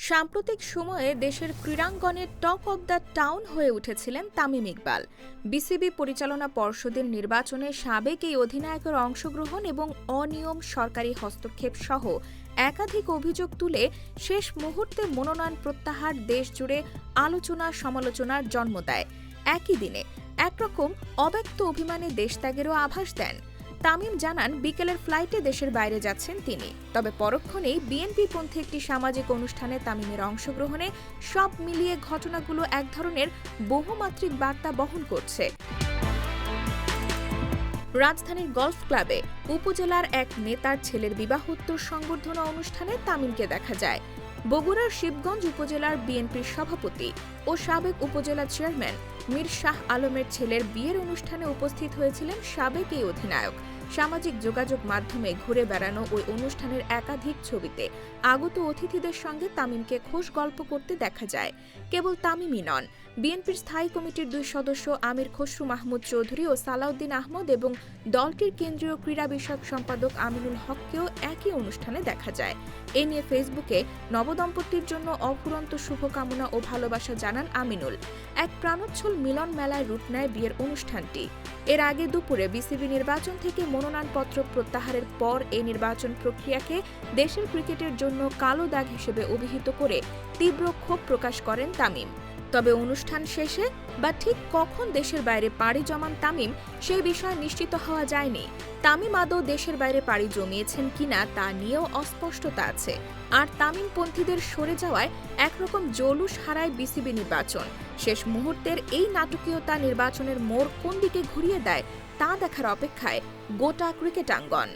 সাম্প্রতিক সময়ে দেশের ক্রীড়াঙ্গনে টক অব দ্য টাউন হয়ে উঠেছিলেন তামিম ইকবাল। বিসিবি পরিচালনা পর্ষদের নির্বাচনে সাবেক এই অধিনায়কের অংশগ্রহণ এবং অনিয়ম, সরকারি হস্তক্ষেপ সহ একাধিক অভিযোগ তুলে শেষ মুহূর্তে মনোনয়ন প্রত্যাহার দেশজুড়ে আলোচনা সমালোচনার জন্ম দেয়। একই দিনে একরকম অব্যক্ত অভিমানে দেশত্যাগেরও আভাস দেন। তামিম জানান, বিকেলের ফ্লাইটে দেশের বাইরে যাচ্ছেন তিনি। তবে পরক্ষণেই বিএনপিপন্থী একটি সামাজিক অনুষ্ঠানে তামিমের অংশগ্রহণে সব মিলিয়ে ঘটনাগুলো এক ধরনের বহুমাত্রিক বার্তা বহন করছে। রাজধানীর গলফ ক্লাবে উপজেলার এক নেতার ছেলের বিবাহোত্তর সংবর্ধনা অনুষ্ঠানে তামিমকে দেখা যায়। বগুড়ার শিবগঞ্জ উপজেলার বিএনপির সভাপতি ও সাবেক উপজেলা চেয়ারম্যান মীর শাহ আলমের ছেলের বিয়ের অনুষ্ঠানে উপস্থিত হয়েছিলেন সাবেক এই অধিনায়ক। সামাজিক যোগাযোগ মাধ্যমে ঘুরে বেড়ানো ওই অনুষ্ঠানের একাধিক ছবিতে আগত অতিথিদের সঙ্গে তামিমকে খোশ গল্প করতে দেখা যায়। কেবল তামিমই নন, বিএনপির স্থায়ী কমিটির 2 সদস্য আমির খসরু মাহমুদ চৌধুরী ও সালাউদ্দিন আহমদ এবং দলটির কেন্দ্রীয় ক্রীড়া বিষয়ক সম্পাদক আমিনুল হককেও একই অনুষ্ঠানে দেখা যায়। এ নিয়ে ফেসবুকে নবদম্পতির জন্য অফুরন্ত শুভকামনা ও ভালোবাসা জানান আমিনুল। এক প্রাণোচ্ছল মিলন মেলায় রূপ নেয় বিয়ের অনুষ্ঠানটি। এর আগে দুপুরে বিসিবি নির্বাচন থেকে মনোনয়নপত্র প্রত্যাহারের পর এই নির্বাচন প্রক্রিয়াকে দেশের ক্রিকেটের জন্য কালো দাগ হিসেবে অভিহিত করে তীব্র ক্ষোভ প্রকাশ করেন তামিম। তবে অনুষ্ঠান শেষে বা ঠিক কখন দেশের বাইরে পাড়ি জমান তামিম, সেই বিষয়ে নিশ্চিত হওয়া যায়নি। তামিম আদৌ দেশের বাইরে পাড়ি জমিয়েছেন কিনা তা নিয়েও অস্পষ্টতা আছে। আর তামিমপন্থীদের সরে যাওয়ায় একরকম জৌলুস হারায় বিসিবি নির্বাচন। শেষ মুহূর্তের এই নাটকীয়তা নির্বাচনের মোড় কোন দিকে ঘুরিয়ে দেয় তা দেখার অপেক্ষায় গোটা ক্রিকেটাঙ্গন।